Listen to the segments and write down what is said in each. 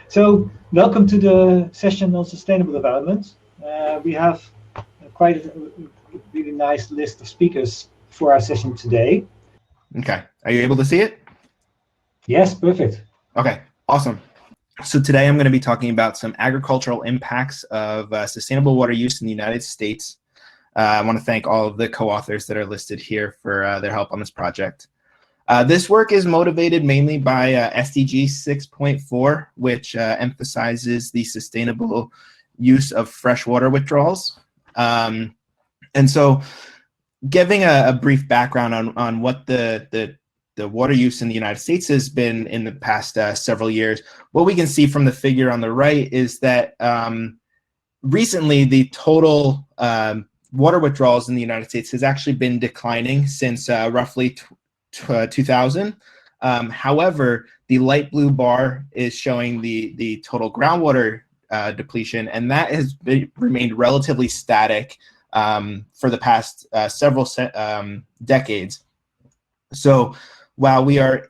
So, welcome to the session on sustainable development. We have quite a really nice list of speakers for our session today. Okay, are you able to see it? Yes, perfect. Okay, awesome. So today I'm going to be talking about some agricultural impacts of sustainable water use in the United States. I want to thank all of the co-authors that are listed here for their help on this project. This work is motivated mainly by SDG 6.4, which emphasizes the sustainable use of freshwater withdrawals. And so giving a brief background on what the water use in the United States has been in the past several years, what we can see from the figure on the right is that recently the total water withdrawals in the United States has actually been declining since roughly 2000. However, the light blue bar is showing the total groundwater depletion, and that has remained relatively static for the past several decades. So while we are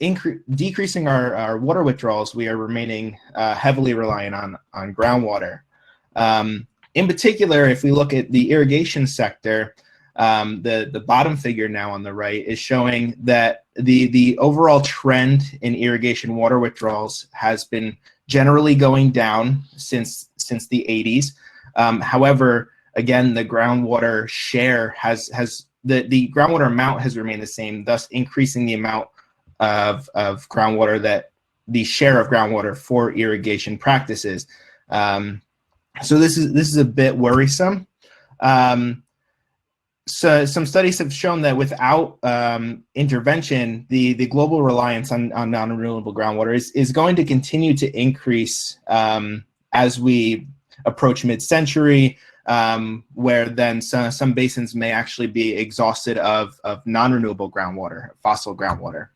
decreasing our water withdrawals, we are remaining heavily reliant on groundwater. In particular, if we look at the irrigation sector, the bottom figure now on the right is showing that the overall trend in irrigation water withdrawals has been generally going down since the 80s. However, again, the groundwater share the groundwater amount has remained the same, thus increasing the amount of groundwater that the share of groundwater for irrigation practices. So this is a bit worrisome. So some studies have shown that without intervention, the global reliance on non-renewable groundwater is going to continue to increase as we approach mid-century, where then some basins may actually be exhausted of non-renewable groundwater, fossil groundwater.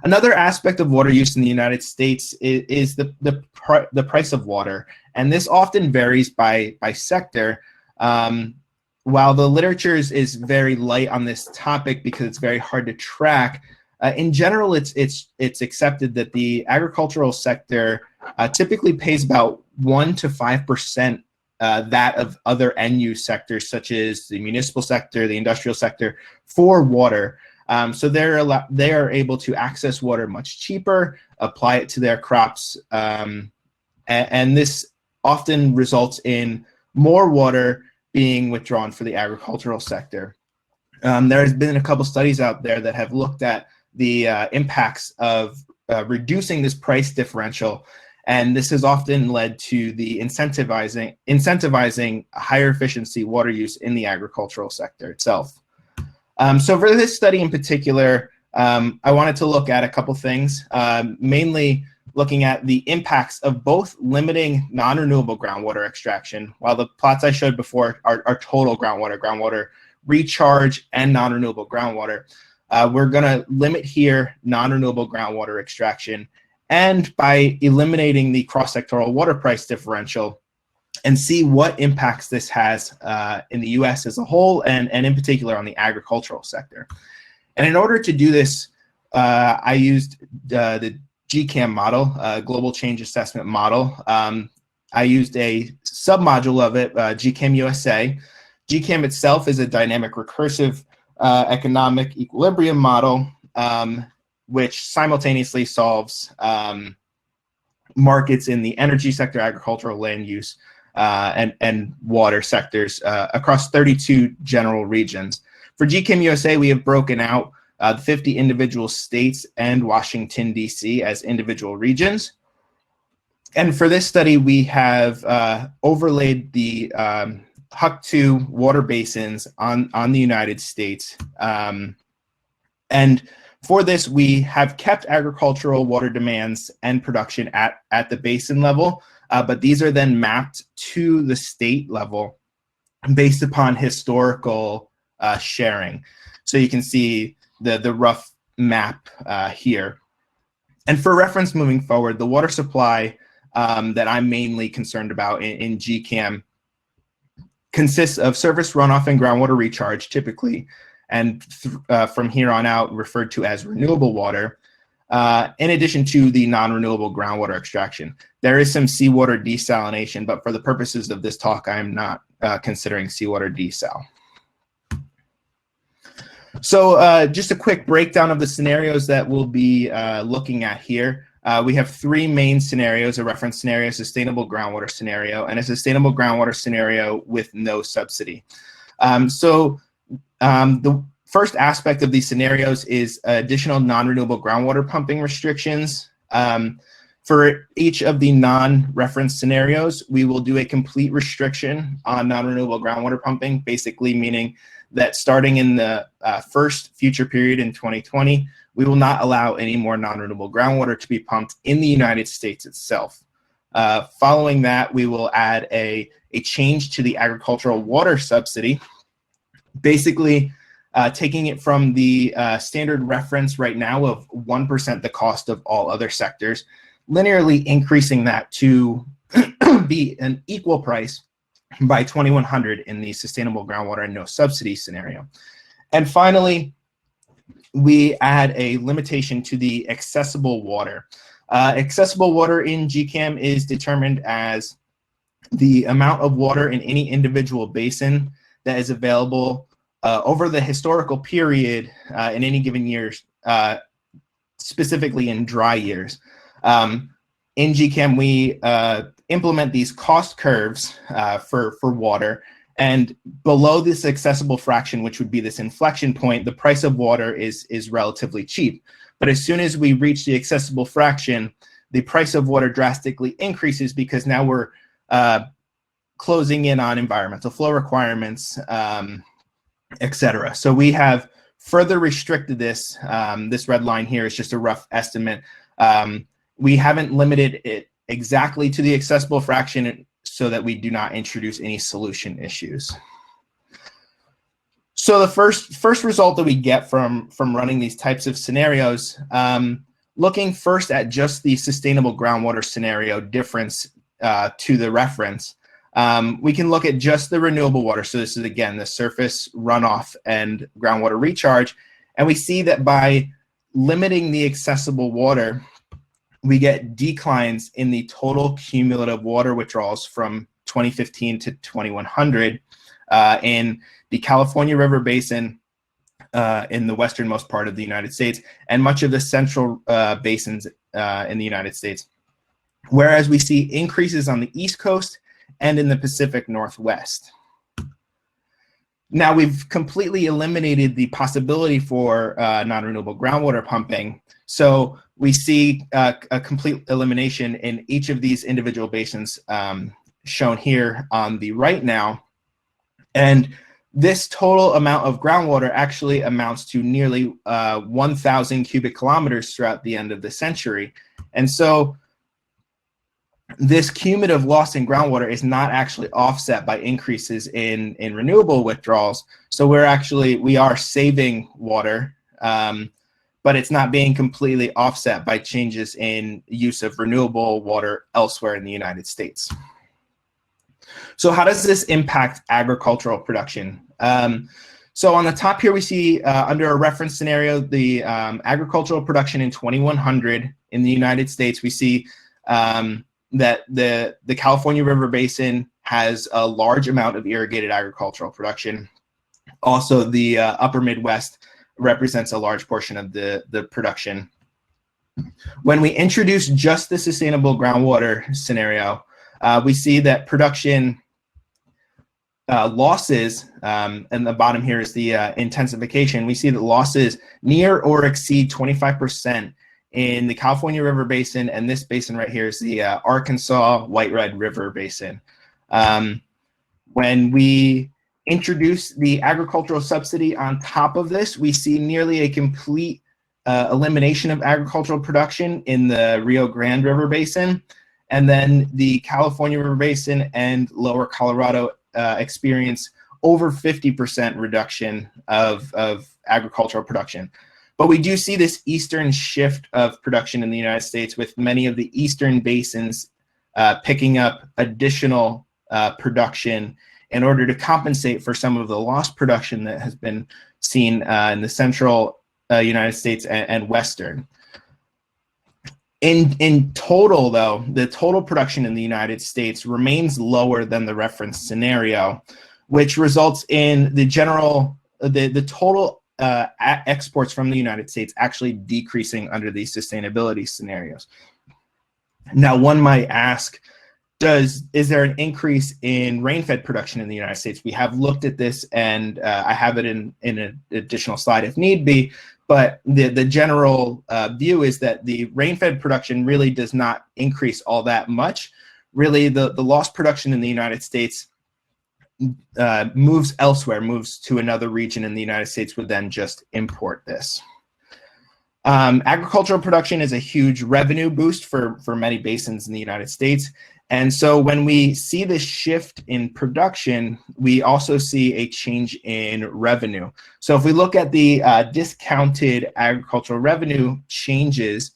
Another aspect of water use in the United States is the price of water, and this often varies by sector. While the literature is very light on this topic because it's very hard to track, in general, it's accepted that the agricultural sector typically pays about 1 to 5% that of other end-use sectors, such as the municipal sector, the industrial sector, for water. So they are able to access water much cheaper, apply it to their crops, and this often results in more water being withdrawn for the agricultural sector. There has been a couple studies out there that have looked at the impacts of reducing this price differential, and this has often led to the incentivizing higher efficiency water use in the agricultural sector itself. So for this study in particular, I wanted to look at a couple things, mainly looking at the impacts of both limiting non-renewable groundwater extraction, while the plots I showed before are total groundwater recharge, and non-renewable groundwater. We're going to limit here non-renewable groundwater extraction, and by eliminating the cross-sectoral water price differential, and see what impacts this has in the US as a whole, and in particular on the agricultural sector. And in order to do this, I used the GCAM model, Global Change Assessment Model. I used a submodule of it, GCAM USA. GCAM itself is a dynamic recursive economic equilibrium model, which simultaneously solves markets in the energy sector, agricultural land use, and water sectors across 32 general regions. For GCIMS USA, we have broken out 50 individual states and Washington, D.C. as individual regions. And for this study, we have overlaid the HUC2 water basins on the United States. And for this, we have kept agricultural water demands and production at the basin level, but these are then mapped to the state level based upon historical sharing. So you can see the rough map here. And for reference moving forward, the water supply that I'm mainly concerned about in GCAM consists of surface runoff and groundwater recharge typically, and from here on out referred to as renewable water. in addition to the non-renewable groundwater extraction. There is some seawater desalination, but for the purposes of this talk, I am not considering seawater desal. So just a quick breakdown of the scenarios that we'll be looking at here. We have three main scenarios: a reference scenario, a sustainable groundwater scenario, and a sustainable groundwater scenario with no subsidy. The first aspect of these scenarios is additional non-renewable groundwater pumping restrictions. For each of the non-reference scenarios, we will do a complete restriction on non-renewable groundwater pumping, basically meaning that starting in the first future period in 2020, we will not allow any more non-renewable groundwater to be pumped in the United States itself. Following that, we will add a change to the agricultural water subsidy, basically taking it from the standard reference right now of 1% the cost of all other sectors, linearly increasing that to be an equal price by 2100 in the sustainable groundwater and no subsidy scenario. And finally, we add a limitation to the accessible water. Accessible water in GCAM is determined as the amount of water in any individual basin that is available over the historical period in any given year, specifically in dry years. In GCAM, we implement these cost curves for water, and below this accessible fraction, which would be this inflection point, the price of water is relatively cheap. But as soon as we reach the accessible fraction, the price of water drastically increases because now we're closing in on environmental flow requirements, etc. So we have further restricted this. This red line here is just a rough estimate. We haven't limited it exactly to the accessible fraction so that we do not introduce any solution issues. So the first result that we get from running these types of scenarios, looking first at just the sustainable groundwater scenario difference to the reference, we can look at just the renewable water. So this is, again, the surface runoff and groundwater recharge. And we see that by limiting the accessible water, we get declines in the total cumulative water withdrawals from 2015 to 2100 in the California River Basin in the westernmost part of the United States and much of the central basins in the United States. Whereas we see increases on the East Coast and in the Pacific Northwest. Now we've completely eliminated the possibility for non-renewable groundwater pumping. So we see a complete elimination in each of these individual basins shown here on the right now. And this total amount of groundwater actually amounts to nearly 1,000 cubic kilometers throughout the end of the century. And so this cumulative loss in groundwater is not actually offset by increases in renewable withdrawals. So we are saving water, but it's not being completely offset by changes in use of renewable water elsewhere in the United States. So how does this impact agricultural production? So on the top here, we see under a reference scenario, the agricultural production in 2100 in the United States. We see that the California River Basin has a large amount of irrigated agricultural production. Also, the upper Midwest represents a large portion of the production. When we introduce just the sustainable groundwater scenario, we see that production losses, and the bottom here is the intensification. We see that losses near or exceed 25% in the California River Basin, and this basin right here is the Arkansas White Red River Basin. When we introduce the agricultural subsidy on top of this, we see nearly a complete elimination of agricultural production in the Rio Grande River Basin, and then the California River Basin and Lower Colorado experience over 50% reduction of agricultural production. But we do see this eastern shift of production in the United States, with many of the eastern basins picking up additional production in order to compensate for some of the lost production that has been seen in the central United States and western. In total, though, the total production in the United States remains lower than the reference scenario, which results in the total exports from the United States actually decreasing under these sustainability scenarios. Now, one might ask, is there an increase in rain-fed production in the United States? We have looked at this, and I have it in an additional slide if need be, but the general view is that the rain-fed production really does not increase all that much. Really, the lost production in the United States moves elsewhere, moves to another region in the United States, would then just import this. Agricultural production is a huge revenue boost for many basins in the United States. And so when we see this shift in production, we also see a change in revenue. So if we look at the discounted agricultural revenue changes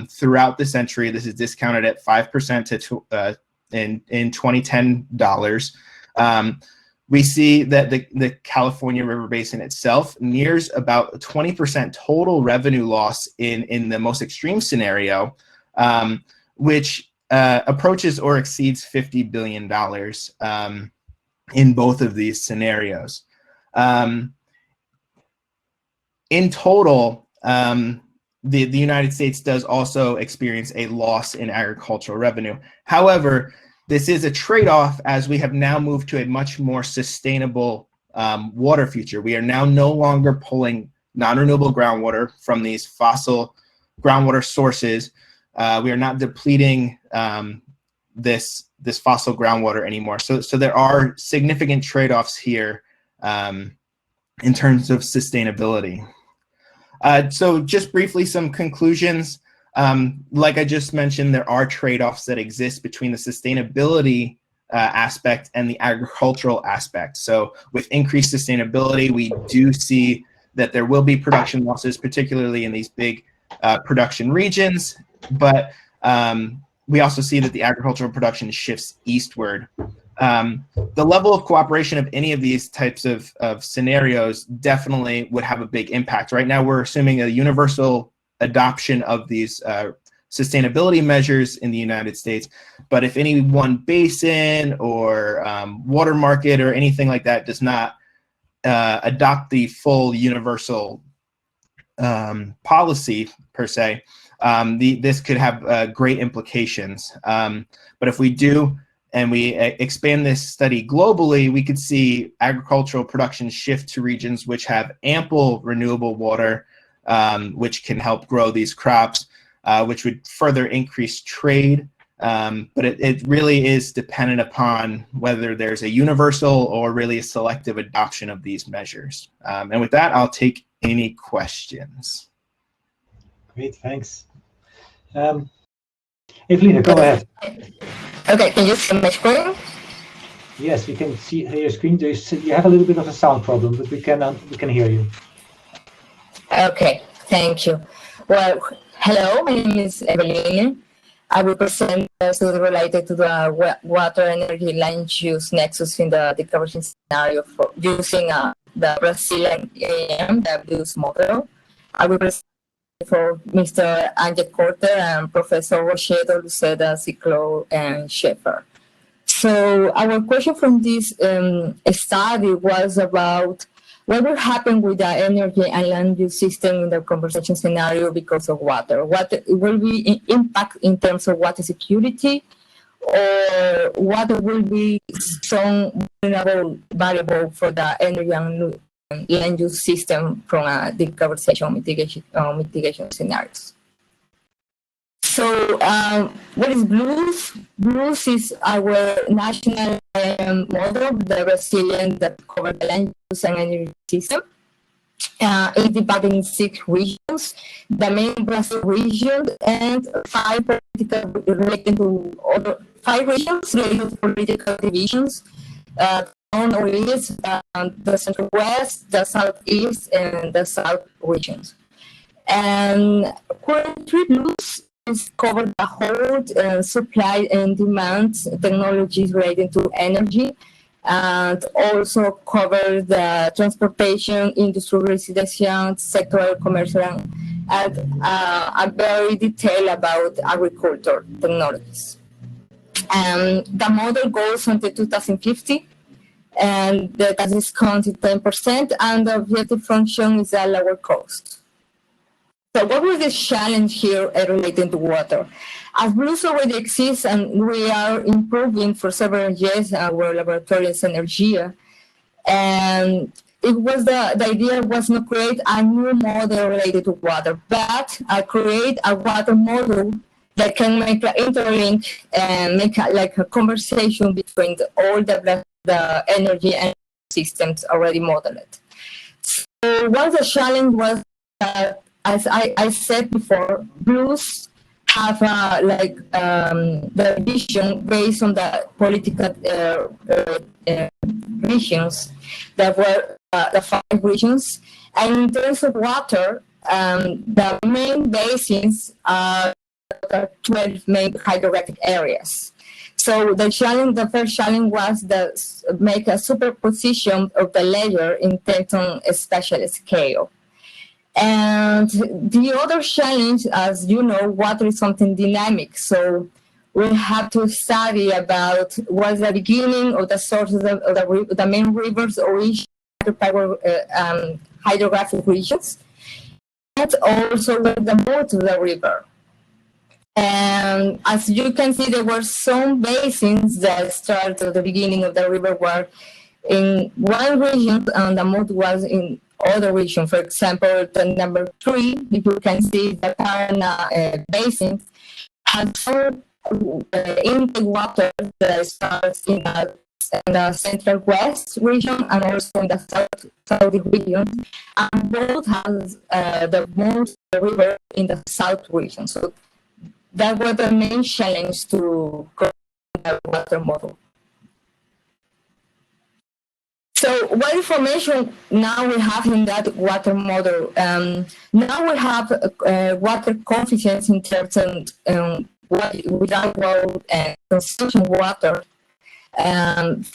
throughout the century, this is discounted at 5% in 2010 dollars. We see that the California River Basin itself nears about 20% total revenue loss in the most extreme scenario, which approaches or exceeds $50 billion in both of these scenarios. In total, the United States does also experience a loss in agricultural revenue. However, this is a trade-off as we have now moved to a much more sustainable water future. We are now no longer pulling non-renewable groundwater from these fossil groundwater sources. We are not depleting this fossil groundwater anymore. So there are significant trade-offs here in terms of sustainability. So just briefly, some conclusions. Like I just mentioned, there are trade-offs that exist between the sustainability aspect and the agricultural aspect. So with increased sustainability, we do see that there will be production losses, particularly in these big production regions. But we also see that the agricultural production shifts eastward. The level of cooperation of any of these types of scenarios definitely would have a big impact. Right now, we're assuming a universal adoption of these sustainability measures in the United States. But if any one basin or water market or anything like that does not adopt the full universal policy per se, this could have great implications. But if we do, and we expand this study globally, we could see agricultural production shift to regions which have ample renewable water, which can help grow these crops, which would further increase trade. But it really is dependent upon whether there's a universal or really a selective adoption of these measures. And with that, I'll take any questions. Great, thanks. Eveline, go ahead. Okay, can you see my screen? Yes, we can see your screen. You have a little bit of a sound problem, but we can hear you. Okay, thank you. Well, hello, my name is Eveline. I represent a study related to the water energy land use nexus in the decarbonization scenario for using the Brazilian AMW's model. I represent for Mr. Angel Corte and Professor Rochedo, Luceda, Ciclo, and Schaefer. So our question from this study was about what will happen with the energy and land use system in the conversation scenario because of water. What will be impact in terms of water security, or what will be strong vulnerable variable for the energy and land use system from a decarbonization mitigation scenarios. So what is BLUES? BLUES is our national model, the Brazilian that covers the land use and energy system. It's divided in 6 regions, the main Brazil region, and 5 political related to other 5 regions related to political divisions. Northeast, the Central West, the Southeast, and the South regions. And currently, BLUES is cover the whole supply and demand technologies related to energy, and also cover the transportation, industrial, residential, sector, commercial, and a very detailed about agriculture technologies. The model goes until 2050, and the tax discount is 10%, and the objective function is a lower cost. So what was the challenge here related to water? As BLUES already exists and we are improving for several years our laboratory in Energia, and it was the idea was not create a new model related to water, but create a water model that can make an interlink and make like a conversation between all the energy and systems already modeled. So one of the challenge was that, as I said before, BLUES have the vision based on the political regions that were the 5 regions. And in terms of water, the main basins are the 12 main hydrographic areas. So the first challenge was to make a superposition of the layer in terms of spatial scale. And the other challenge, as you know, water is something dynamic. So we have to study about what's the beginning of the sources of the main rivers or each hydrographic regions, and also the mode of the river. And as you can see, there were some basins that started at the beginning of the river were in one region and the mode was in other region. For example, the number 3, if you can see the Parana basin, has some intake water that starts in the central west region and also in the south region, and both has the most river in the south region. So that was the main challenge to create the water model. So what information now we have in that water model? Now we have water coefficients in terms of without load and consumption water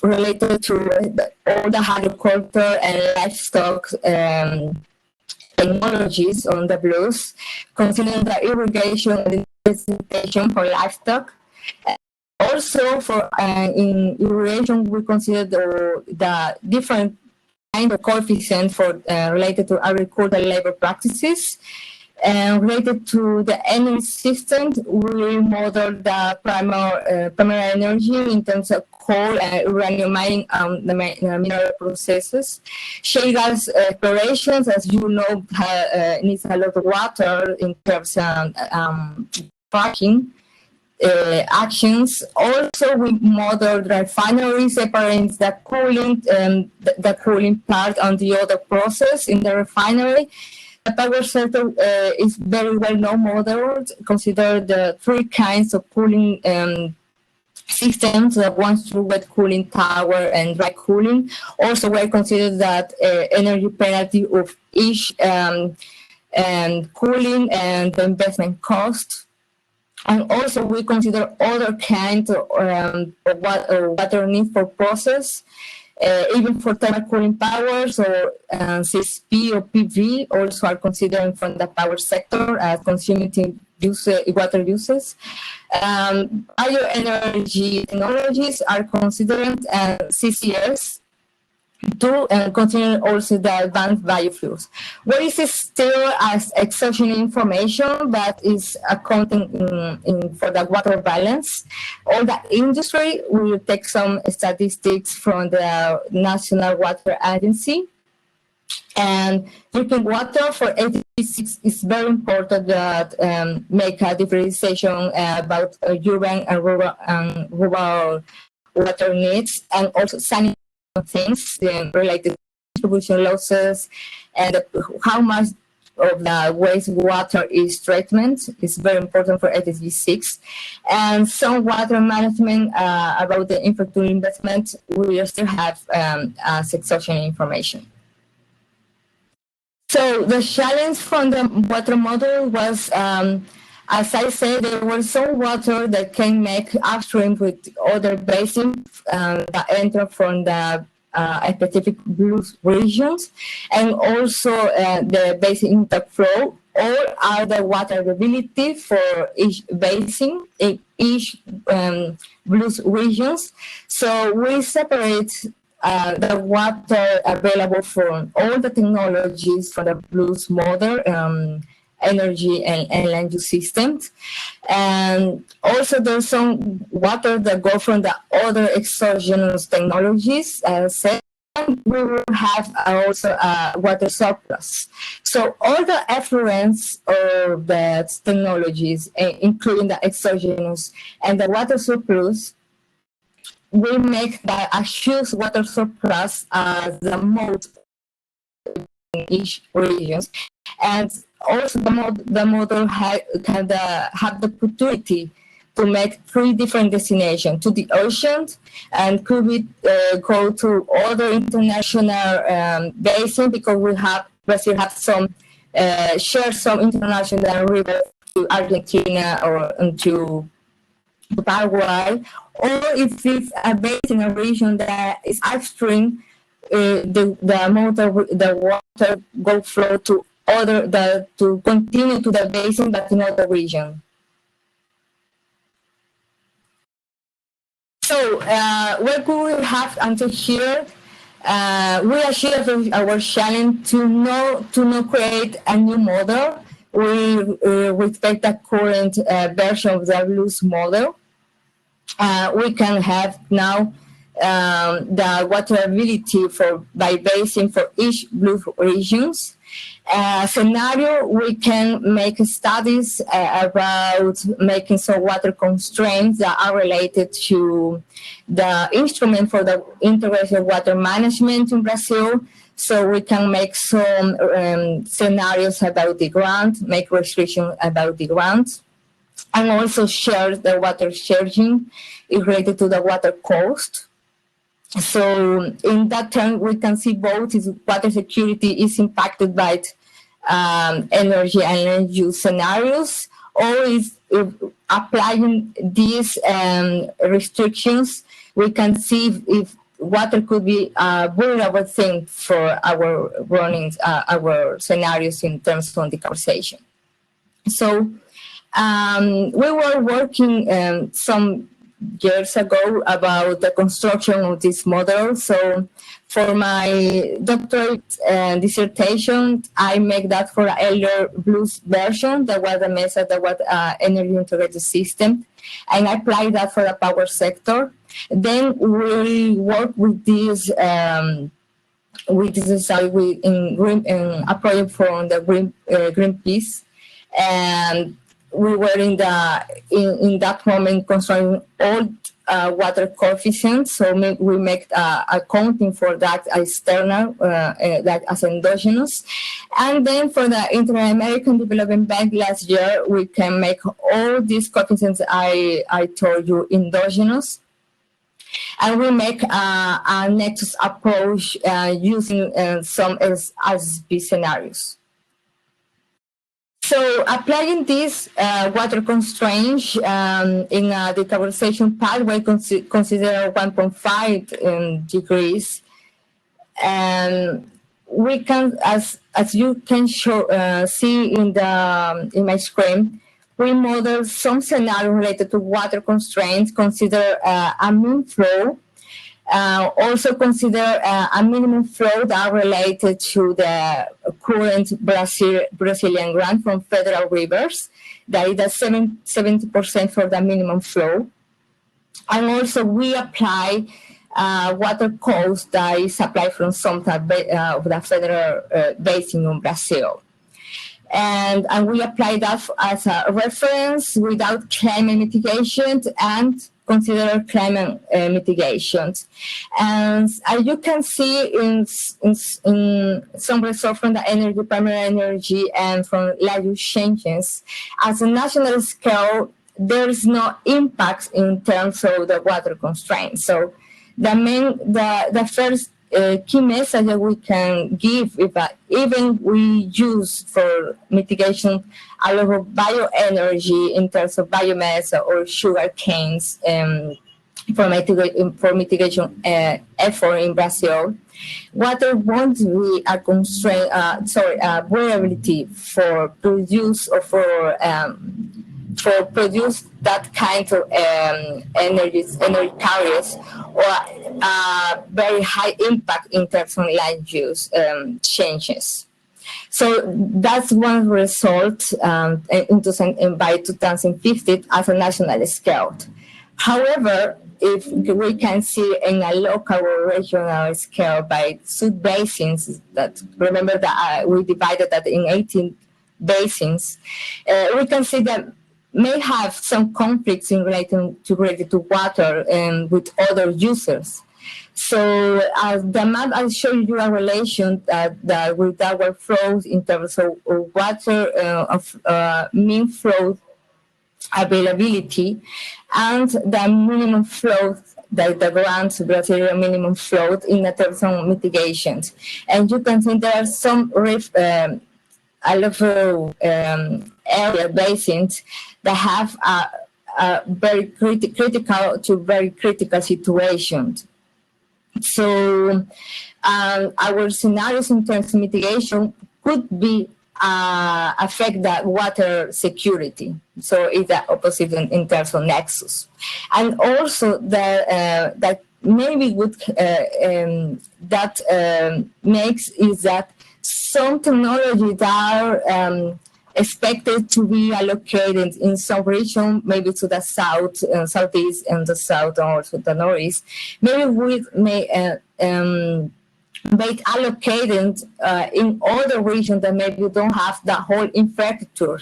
related to all the agriculture and livestock technologies on the BLUES, considering the irrigation and precipitation for livestock. Also, for in irrigation, we consider the different kind of coefficients for related to agricultural labor practices. And related to the energy system, we model the primary energy in terms of coal and uranium mining and the mineral processes. Shale gas explorations, as you know, needs a lot of water in terms of fracking actions. Also, we model the refinery separating the cooling part on the other process in the refinery. The power sector is very well known modeled. Consider the 3 kinds of cooling systems, one through wet cooling, tower, and dry cooling. Also, we consider that energy penalty of each and cooling and the investment cost. And also, we consider other kinds of water need for process. Even for thermal cooling powers or CSP or PV also are considered from the power sector as consuming water uses. Bioenergy technologies are considered CCS to consider also the advanced biofuels. What is still as exogenous information that is accounting for the water balance? All the industry will take some statistics from the National Water Agency. And drinking water for 86 is very important that make a differentiation about urban and rural water needs, and also sanitary things related to distribution losses and how much of the wastewater is treatment is very important for SDG6. And some water management about the infrastructure investment, we still have exogenous information. So the challenge from the water model was, as I said, there was some water that can make upstream with other basins that enter from the specific BLUES regions, and also the basin interflow all are the water availability for each basin, in each blues regions. So we separate the water available from all the technologies from the blues model, energy and land use systems. And also there's some water that go from the other exogenous technologies. We will have also water surplus. So all the effluents of the technologies, including the exogenous and the water surplus, we make the huge water surplus as the mode in each region. And also the model have the opportunity to make 3 different destinations: to the ocean, and could we go to other international basin, because Brazil have some share some international rivers to Argentina or to Paraguay, or if it's a basin, a region that is upstream, the water go flow to to continue to the basin, but in other region. So what we have until here, we achieved our challenge to not create a new model. We respect the current version of the blues model. We can have now the water availability by basin for each blue regions. Scenario, we can make studies about making some water constraints that are related to the instrument for the integrated water management in Brazil. So we can make some scenarios about the grant, make restrictions about the grant, and also share the water sharing related to the water cost. So in that term, we can see both water security is impacted by energy and land use scenarios, or is applying these restrictions, we can see if water could be a vulnerable thing for our running our scenarios in terms of decarbonization. So we were working some years ago about the construction of this model. So for my doctorate dissertation, I make that for an elder blues version, that was the method, that was energy integrated system, and I apply that for the power sector. Then we work with this study in a project from the Greenpeace, and we were in that moment considering all water coefficients. So we make accounting for that external, that as endogenous. And then for the Inter-American Development Bank last year, we can make all these coefficients I told you endogenous. And we make a nexus approach using some SB scenarios. So applying this water constraints in a decarbonization pathway, consider 1.5 degrees, and we can, as you can see in my screen, we model some scenarios related to water constraints. Consider a mean flow. Also consider a minimum flow that are related to the current Brazilian grant from federal rivers. That is 70% for the minimum flow. And also we apply water cost that is applied from some type of the federal basin in Brazil. And we apply that as a reference without climate mitigation and consider climate mitigations. And as you can see in some results from the energy, primary energy, and from land use changes, as a national scale, there is no impact in terms of the water constraints. So the first key message that we can give is that even we use for mitigation a lot of bioenergy in terms of biomass or sugar canes for mitigation effort in Brazil. Water won't be a constraint, variability for produce or for produce that kind of energy carriers, or very high impact in terms of land use changes. So that's one result by 2050 as a national scale. However, if we can see in a local or regional scale by sub-basins, that remember that we divided that in 18 basins, we can see that may have some conflicts in related to water and with other users. So the map, I'll show you a relation that with our flows in terms of water, mean flow availability, and the minimum flow, the grants Brazilian minimum flow in terms of mitigations. And you can see there are some area basins that have a very critical to very critical situations. So our scenarios in terms of mitigation could be affect the water security. So it's the opposite in terms of nexus. And also that maybe would makes is that some technologies that are expected to be allocated in some region, maybe to the south, southeast, and the south, or to the northeast, maybe we may make allocated in other regions that maybe don't have the whole infrastructure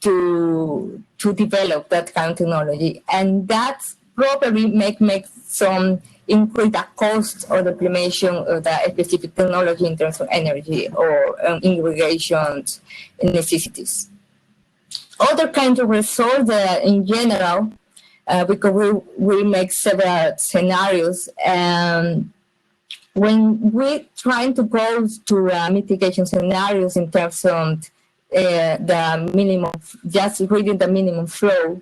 to develop that kind of technology, and that probably make some increase the cost of the implementation of the specific technology in terms of energy or irrigation necessities. Other kinds of results in general, because we make several scenarios, when we're trying to go to mitigation scenarios in terms of the minimum, just reading the minimum flow,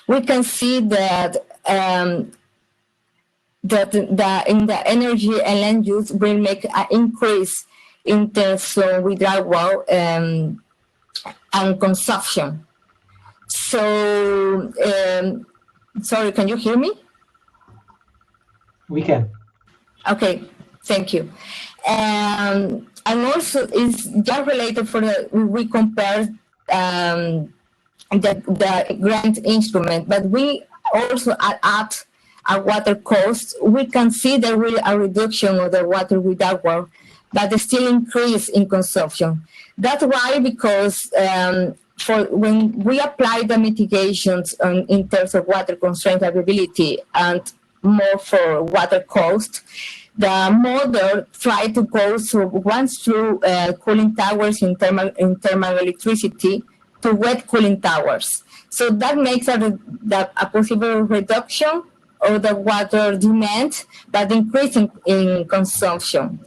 we can see that in the energy and land use will make an increase in terms of withdrawal and consumption. So, sorry, can you hear me? We can. Okay, thank you. And also, it's just related for we compare the grant instrument, but we also add a water cost. We can see there will a reduction of the water withdrawal, but still increase in consumption. That's why, because for when we apply the mitigations in terms of water constraint availability and more for water cost, the model try to go through cooling towers in thermal electricity to wet cooling towers. So that makes a possible reduction of the water demand, but increasing in consumption.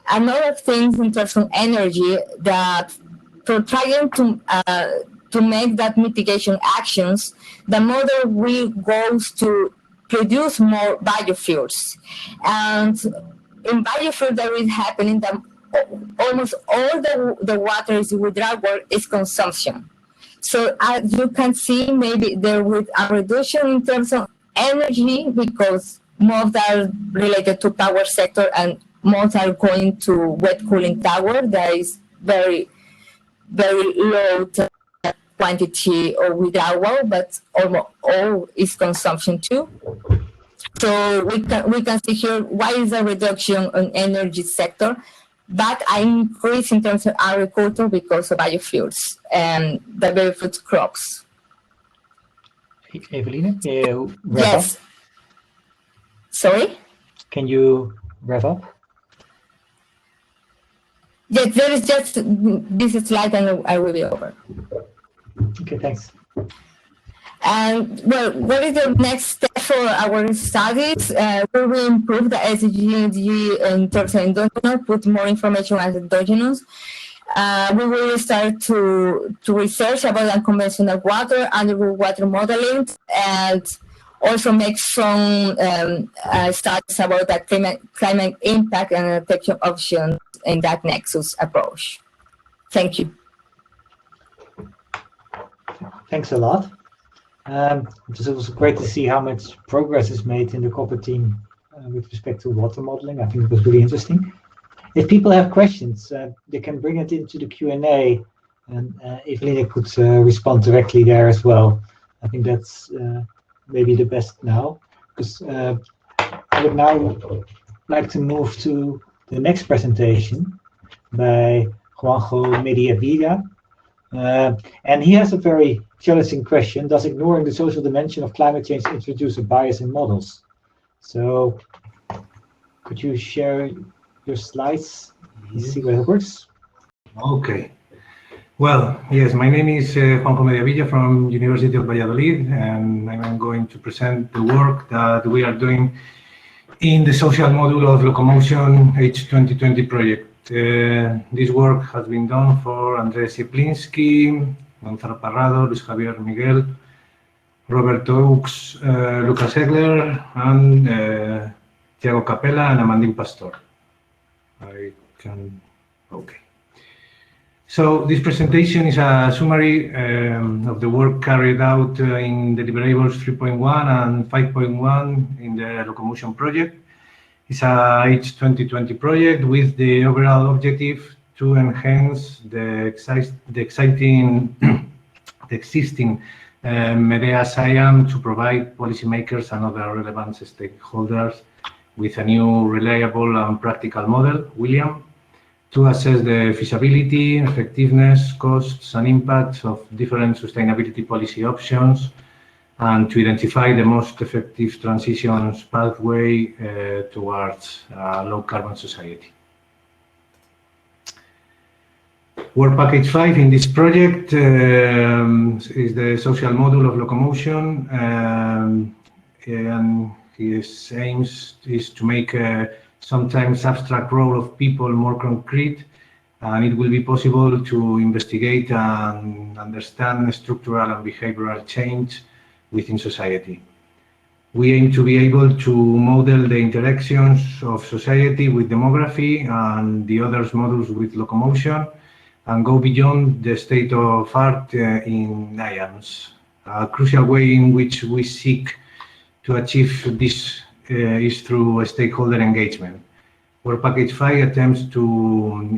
Another thing in terms of energy, that for trying to make that mitigation actions, the model will go to produce more biofuels. And in biofuels, that is happening that almost all the water is withdrawal is consumption. So as you can see, maybe there will a reduction in terms of energy, because most are related to power sector and most are going to wet cooling tower. That is very, very low quantity of withdrawal, but almost all is consumption too. So we can see here why is a reduction in energy sector, but an increase in terms of agriculture because of biofuels and the biofuels crops. Eveline, yes. Up? Sorry? Can you wrap up? Yes, there is just this slide and I will be over. Okay, thanks. And well, what is the next step for our studies? We will improve the SDG in terms of endogenous, put more information on endogenous. We will start to research about unconventional water, underwater modeling, and also make some studies about the climate impact and protection options in that nexus approach. Thank you. Thanks a lot. It was great to see how much progress is made in the COPPE team with respect to water modeling. I think it was really interesting. If people have questions, they can bring it into the Q&A, and Eveline could respond directly there as well. I think that's maybe the best now, because I would now like to move to the next presentation by Juanjo MEDIAVILLA. And he has a very challenging question: does ignoring the social dimension of climate change introduce a bias in models? So could you share your slides and see whether it works? Okay. Well, yes, my name is Juanjo MEDIAVILLA from University of Valladolid, and I'm going to present the work that we are doing in the social module of locomotion H2020 project. This work has been done for Andrés Jeplinski, Gonzalo Parrado, Luis Javier Miguel, Robert Oakes, Lucas Egler, and Thiago Capella and Amandine Pastor. Okay. So this presentation is a summary of the work carried out in deliverables 3.1 and 5.1 in the locomotion project. It's a H2020 project with the overall objective to enhance the existing MEDEA SIAM to provide policymakers and other relevant stakeholders with a new reliable and practical model, William, to assess the feasibility, effectiveness, costs and impacts of different sustainability policy options, and to identify the most effective transitions pathway towards a low-carbon society. Work package 5 in this project is the social module of locomotion, and its aims is to make sometimes abstract role of people more concrete, and it will be possible to investigate and understand structural and behavioral change within society. We aim to be able to model the interactions of society with demography and the other models with locomotion, and go beyond the state of art in IAMS. A crucial way in which we seek to achieve this is through stakeholder engagement. Work package 5 attempts to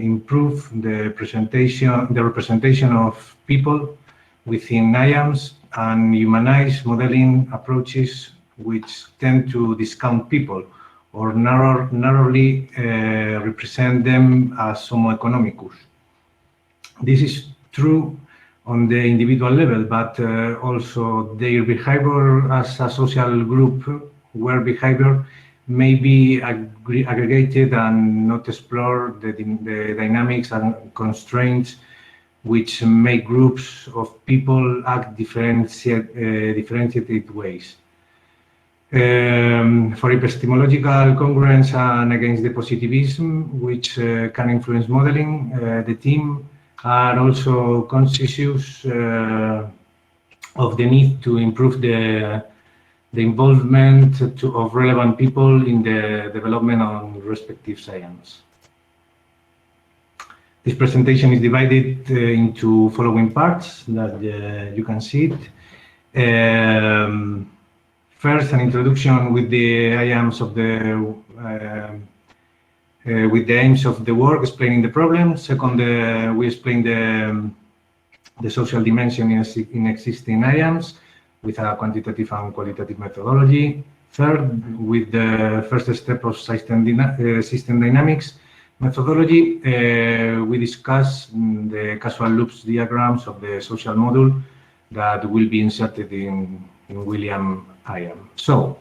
improve the representation of people within IAMS and humanize modeling approaches which tend to discount people or narrowly represent them as homo economicus. This is true on the individual level, but also their behavior as a social group, where behavior may be aggregated and not explore the dynamics and constraints which make groups of people act differentiated ways. For epistemological congruence and against the positivism, which can influence modeling, the team are also conscious of the need to improve the involvement of relevant people in the development of respective science. This presentation is divided into following parts that you can see it. First, an introduction with the aims of the aims of the work, explaining the problem. Second, we explain the social dimension in existing aims with a quantitative and qualitative methodology. Third, with the first step of system dynamics methodology, we discuss the causal loops diagrams of the social module that will be inserted in William IAM. So,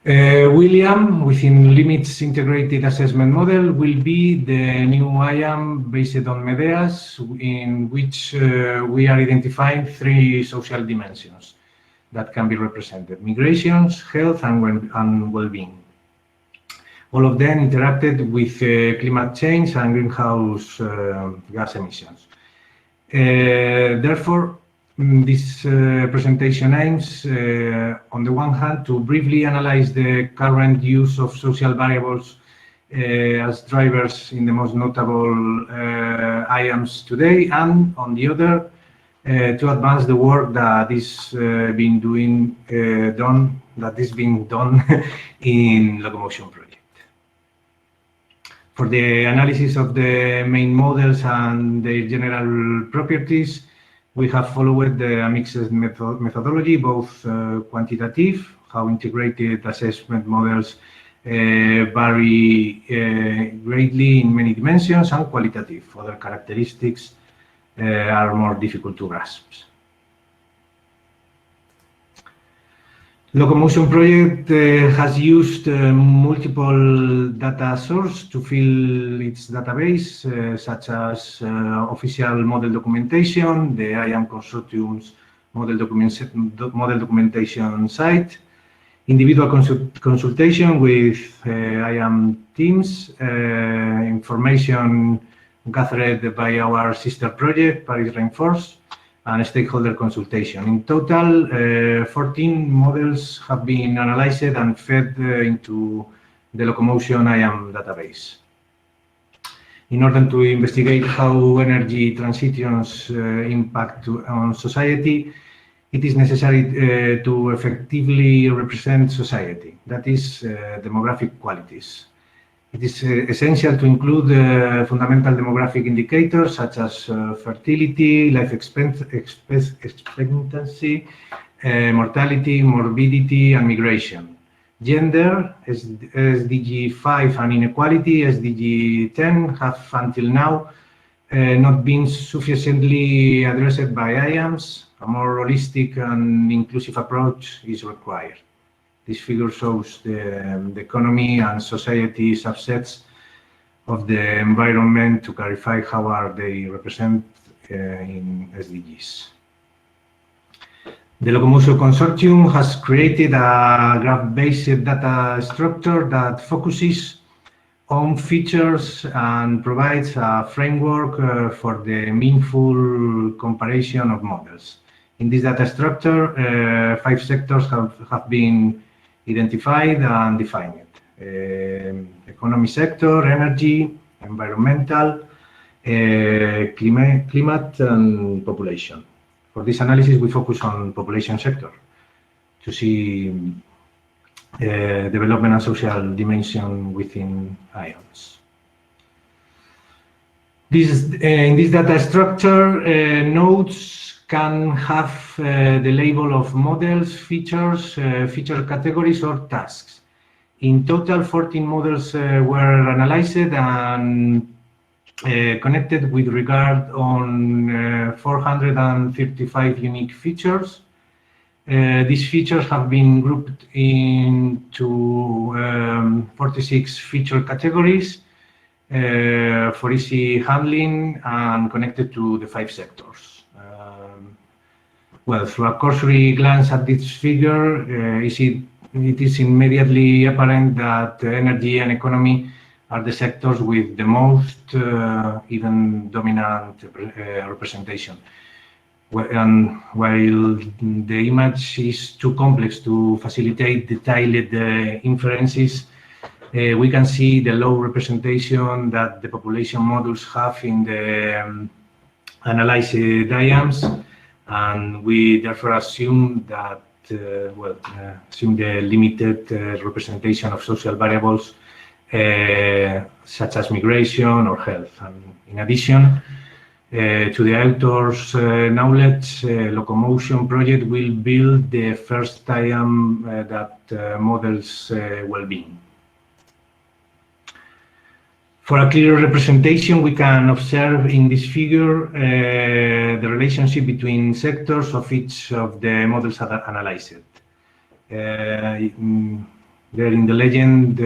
William, within limits integrated assessment model, will be the new IAM based on MEDEAS, in which we are identifying 3 social dimensions that can be represented: migrations, health, and well-being. All of them interacted with climate change and greenhouse gas emissions. Therefore, This presentation aims, on the one hand, to briefly analyze the current use of social variables as drivers in the most notable IAMS today, and on the other, to advance the work that is being done in locomotion project. For the analysis of the main models and their general properties, we have followed the mixed methodology, both quantitative, how integrated assessment models vary greatly in many dimensions, and qualitative, other characteristics are more difficult to grasp. Locomotion project has used multiple data sources to fill its database, such as official model documentation, the IAM consortium's model documentation site, individual consultation with IAM teams, information gathered by our sister project, Paris Reinforce, and stakeholder consultation. In total, 14 models have been analyzed and fed into the locomotion IAM database. In order to investigate how energy transitions impact on society, it is necessary to effectively represent society, that is, demographic qualities. It is essential to include fundamental demographic indicators such as fertility, life expectancy, mortality, morbidity, and migration. Gender, SDG 5, and inequality, SDG 10, have until now not been sufficiently addressed by IAMS. A more holistic and inclusive approach is required. This figure shows the economy and society subsets of the environment to clarify how are they represented in SDGs. The Locomotion Consortium has created a graph-based data structure that focuses on features and provides a framework for the meaningful comparison of models. In this data structure, 5 sectors have been identified and defined. Economy sector, energy, environmental, climate, and population. For this analysis, we focus on population sector to see development and social dimension within IAMS. In this data structure, nodes can have the label of models, features, feature categories, or tasks. In total, 14 models were analyzed and connected with regard on 435 unique features. These features have been grouped into 46 feature categories for easy handling and connected to the 5 sectors. Well, through a cursory glance at this figure, it is immediately apparent that energy and economy are the sectors with the most even dominant representation. And while the image is too complex to facilitate detailed inferences, we can see the low representation that the population models have in the analyzed IAMS, and we therefore assume that assume the limited representation of social variables such as migration or health. And in addition to the author's knowledge, Locomotion project will build the first IAM that models well-being. For a clearer representation, we can observe in this figure the relationship between sectors of each of the models analyzed. There in the legend,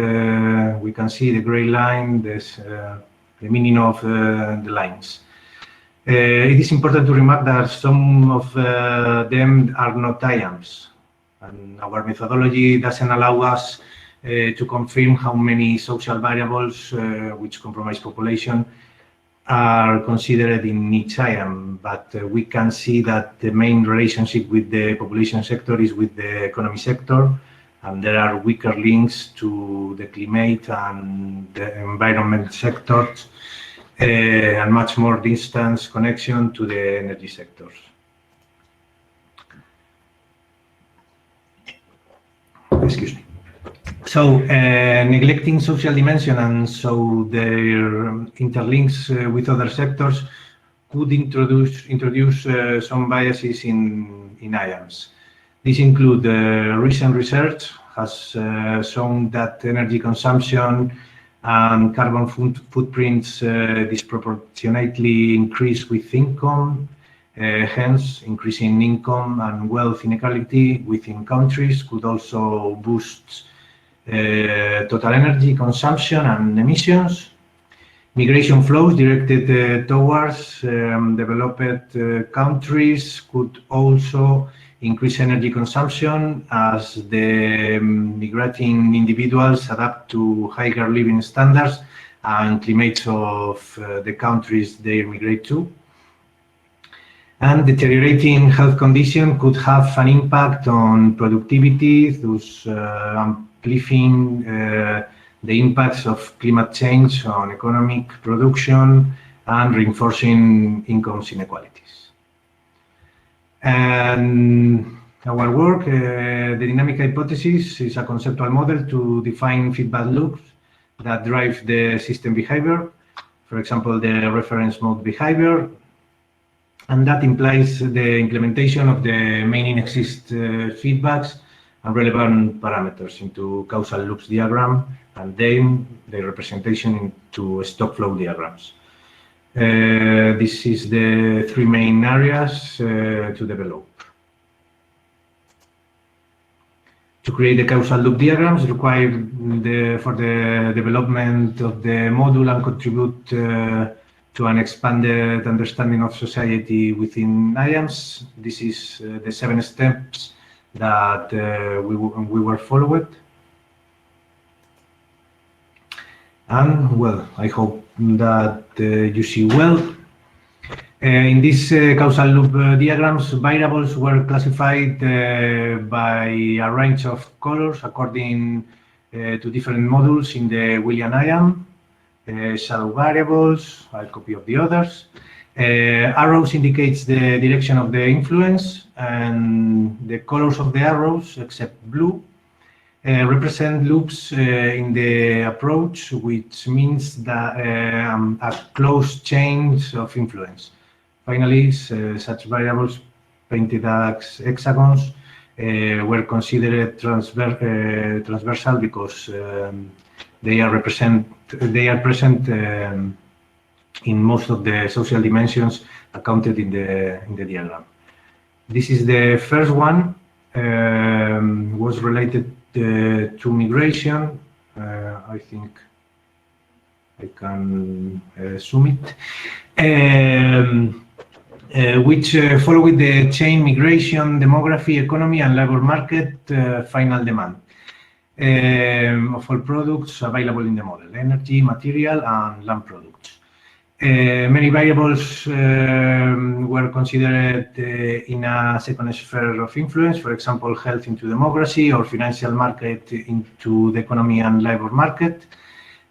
we can see the gray line, the meaning of the lines. It is important to remark that some of them are not IAMs, and our methodology doesn't allow us to confirm how many social variables which comprise population are considered in each IAM, but we can see that the main relationship with the population sector is with the economy sector, and there are weaker links to the climate and the environment sectors, and much more distance connection to the energy sectors. Excuse me. So, neglecting social dimension and so their interlinks with other sectors could introduce some biases in IAMS. These include recent research has shown that energy consumption and carbon footprints disproportionately increase with income. Hence, increasing income and wealth inequality within countries could also boost total energy consumption and emissions. Migration flows directed towards developed countries could also increase energy consumption as the migrating individuals adapt to higher living standards and climates of the countries they migrate to. And deteriorating health condition could have an impact on productivity, thus amplifying the impacts of climate change on economic production and reinforcing incomes inequalities. And our work, the dynamic hypothesis, is a conceptual model to define feedback loops that drive the system behavior, for example, the reference mode behavior, and that implies the implementation of the main in-exist feedbacks and relevant parameters into causal loops diagram, and then the representation into stock flow diagrams. This is the three main areas to develop. To create the causal loop diagrams required for the development of the module and contribute to an expanded understanding of society within IAMS. This is the 7 steps that we were followed. And well, I hope that you see well. In these causal loop diagrams, variables were classified by a range of colors according to different modules in the William IAM. Shadow variables, I'll copy of the others. Arrows indicates the direction of the influence, and the colors of the arrows, except blue, represent loops in the approach, which means that a close chain of influence. Finally, such variables painted as hexagons were considered transversal because they are present in most of the social dimensions accounted in the diagram. This is the first one, was related to migration. I think I can zoom it, which followed the chain migration, demography, economy, and labor market final demand of all products available in the model: energy, material, and land products. Many variables were considered in a second sphere of influence, for example, health into democracy or financial market into the economy and labor market.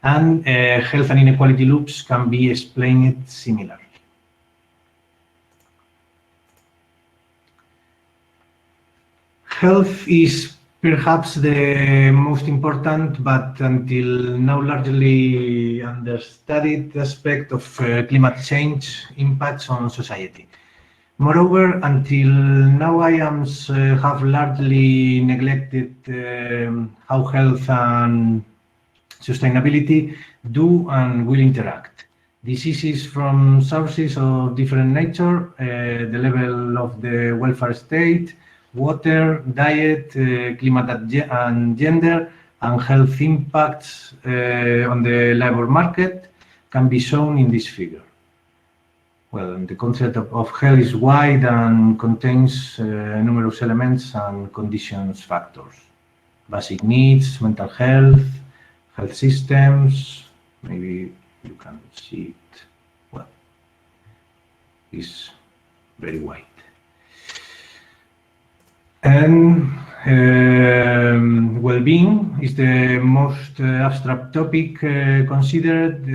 And health and inequality loops can be explained similarly. Health is perhaps the most important, but until now largely understudied aspect of climate change impacts on society. Moreover, until now IAMS have largely neglected how health and sustainability do and will interact. Diseases from sources of different nature, the level of the welfare state, water, diet, climate and gender, and health impacts on the labor market can be shown in this figure. Well, the concept of health is wide and contains numerous elements and conditions factors. Basic needs, mental health, health systems, maybe you can see it well. is very wide. And well-being is the most abstract topic considered,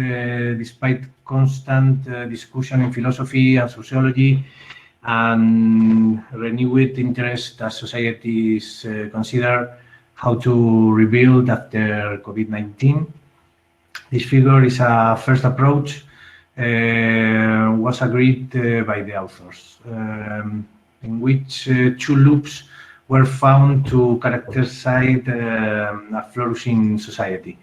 despite constant discussion in philosophy and sociology and renewed interest as societies consider how to rebuild after COVID-19. This figure is a first approach, was agreed by the authors, in which two loops were found to characterize a flourishing society.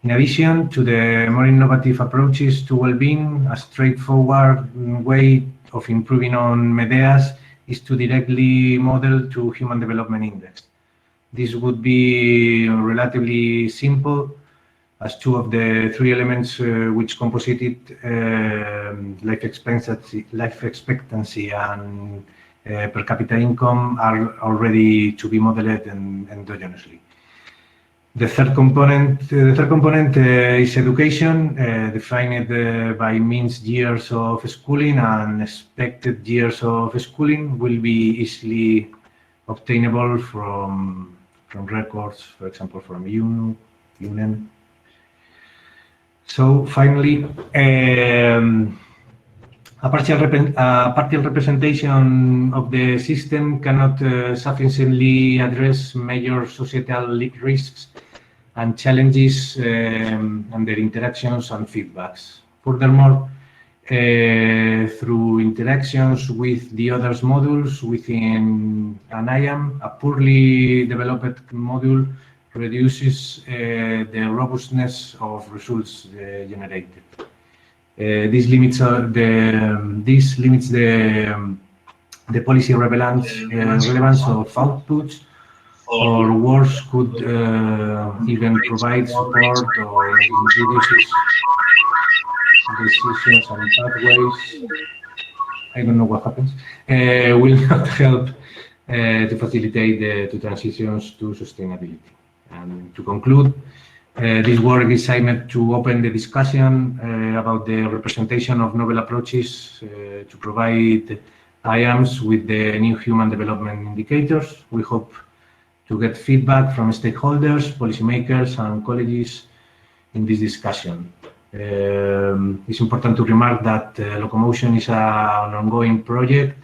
In addition to the more innovative approaches to well-being, a straightforward way of improving on MEDEAS is to directly model to Human Development Index. This would be relatively simple, as two of the three elements which compose it, life expectancy and per capita income, are already to be modeled endogenously. The third component is education, defined by means years of schooling, and expected years of schooling will be easily obtainable from records, for example, from VUUREN. So finally, a partial representation of the system cannot sufficiently address major societal risks and challenges and their interactions and feedbacks. Furthermore, through interactions with the other modules within an IAM, a poorly developed module reduces the robustness of results generated. This limits the policy relevance of outputs, or worse, could even provide support or reduces decisions and pathways. I don't know what happens. Will not help to facilitate the transitions to sustainability. And to conclude, this work is aimed to open the discussion about the representation of novel approaches to provide IAMs with the new human development indicators. We hope to get feedback from stakeholders, policymakers, and colleges in this discussion. It's important to remark that locomotion is an ongoing project,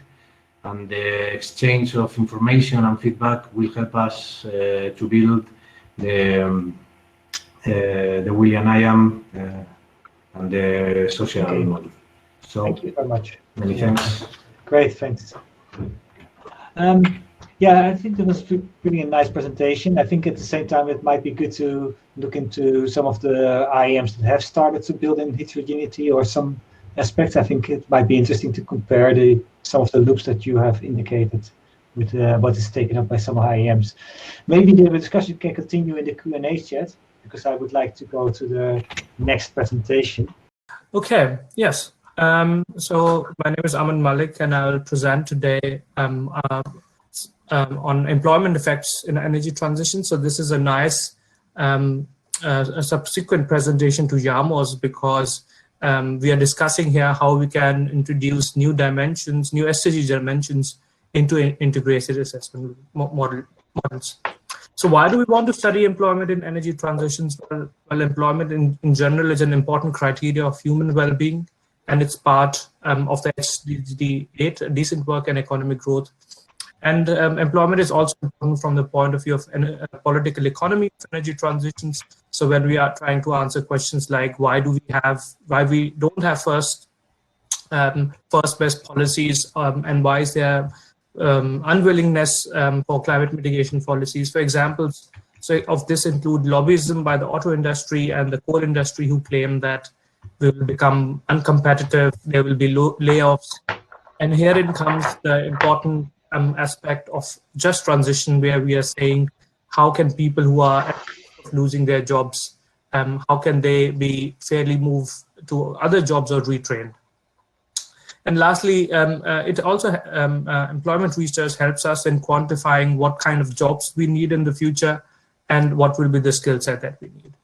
and the exchange of information and feedback will help us to build the William IAM and the social model. So thank you very much. Many thanks. Great, thanks. Yeah, I think it was pretty a nice presentation. I think at the same time it might be good to look into some of the IAMs that have started to build in heterogeneity or some aspects. I think it might be interesting to compare some of the loops that you have indicated with what is taken up by some IAMs. Maybe the discussion can continue in the Q&A chat, because I would like to go to the next presentation. Okay, yes. So my name is Aman Malik, and I will present today on employment effects in energy transition. So this is a nice a subsequent presentation to Yamo's, because we are discussing here how we can introduce new dimensions, new SDG dimensions into integrated assessment models. So why do we want to study employment in energy transitions? Well, employment in general is an important criteria of human well-being, and it's part of the SDG 8, decent work and economic growth. And employment is also important from the point of view of political economy of energy transitions. So when we are trying to answer questions like why we don't have first best policies, and why is there unwillingness for climate mitigation policies. For examples of this include lobbyism by the auto industry and the coal industry, who claim that we will become uncompetitive, there will be layoffs. And herein comes the important aspect of just transition, where we are saying, how can people who are at risk of losing their jobs, how can they be fairly moved to other jobs or retrained? And lastly, it also employment research helps us in quantifying what kind of jobs we need in the future and what will be the skill set that we need.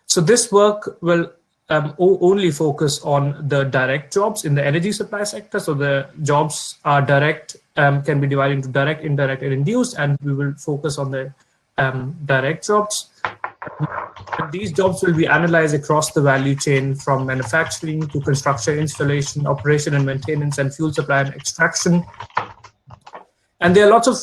So this work will only focus on the direct jobs in the energy supply sector. So the jobs are direct, can be divided into direct, indirect, and induced, and we will focus on the direct jobs. And these jobs will be analyzed across the value chain, from manufacturing to construction, installation, operation and maintenance, and fuel supply and extraction. And there are lots of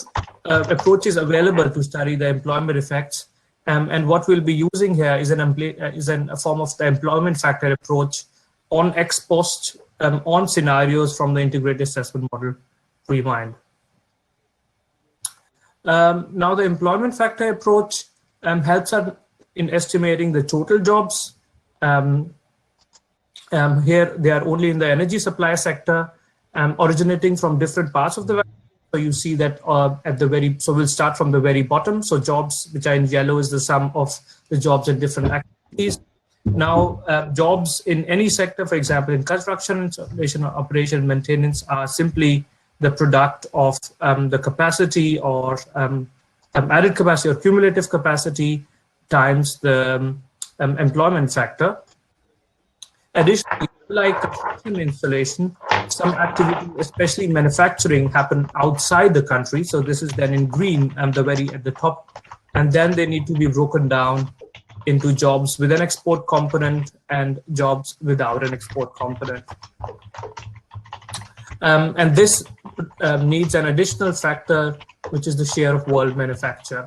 approaches available to study the employment effects. And what we'll be using here is a form of the employment factor approach on ex post on scenarios from the integrated assessment model Remind. Now the employment factor approach helps us in estimating the total jobs. Here they are only in the energy supply sector, originating from different parts of the value. So you see that so we'll start from the very bottom. So jobs which are in yellow is the sum of the jobs in different activities. Now jobs in any sector, for example, in construction, installation, operation, maintenance, are simply the product of the capacity or added capacity or cumulative capacity times the employment factor. Additionally, like construction installation, some activities, especially manufacturing, happen outside the country. So this is then in green and the very at the top. And then they need to be broken down into jobs with an export component and jobs without an export component. And this needs an additional factor, which is the share of world manufacture.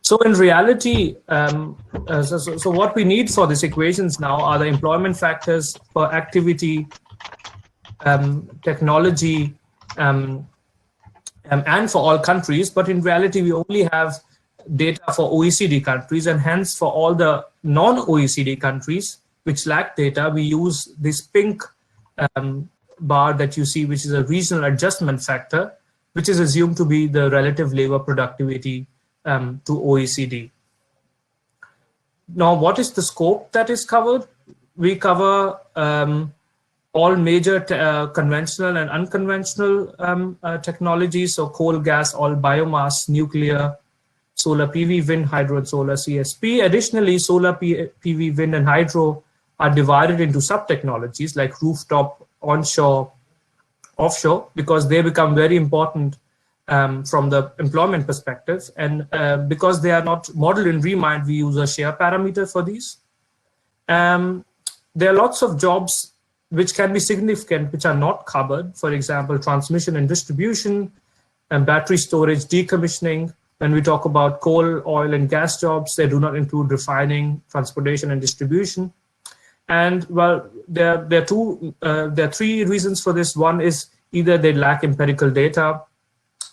So in reality, so what we need for these equations now are the employment factors per activity, technology, and for all countries. But in reality, we only have data for OECD countries, and hence for all the non-OECD countries which lack data, we use this pink bar that you see, which is a regional adjustment factor, which is assumed to be the relative labor productivity to OECD. Now, what is the scope that is covered? We cover all major conventional and unconventional technologies, so coal, gas, oil, biomass, nuclear, solar PV, wind, hydro, and solar CSP. Additionally, solar PV, wind, and hydro are divided into sub-technologies like rooftop, onshore, offshore, because they become very important from the employment perspective. And because they are not modeled in Remind, we use a share parameter for these. There are lots of jobs which can be significant, which are not covered. For example, transmission and distribution, and battery storage, decommissioning. When we talk about coal, oil, and gas jobs, they do not include refining, transportation, and distribution. And well, there are three reasons for this. One is either they lack empirical data.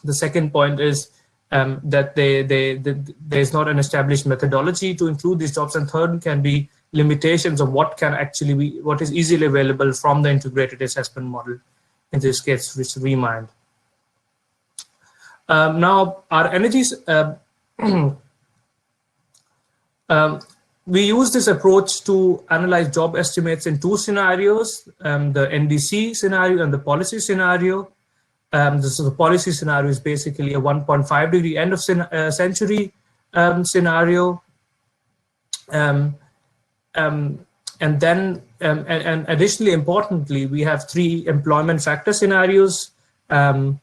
The second point is that there's not an established methodology to include these jobs. And third can be limitations of what can actually be, what is easily available from the integrated assessment model, in this case, which Remind. Now, our energies, we use this approach to analyze job estimates in two scenarios, the NDC scenario and the policy scenario. The policy scenario is basically a 1.5 degree end of century scenario. And then, and additionally, importantly, we have three employment factor scenarios. I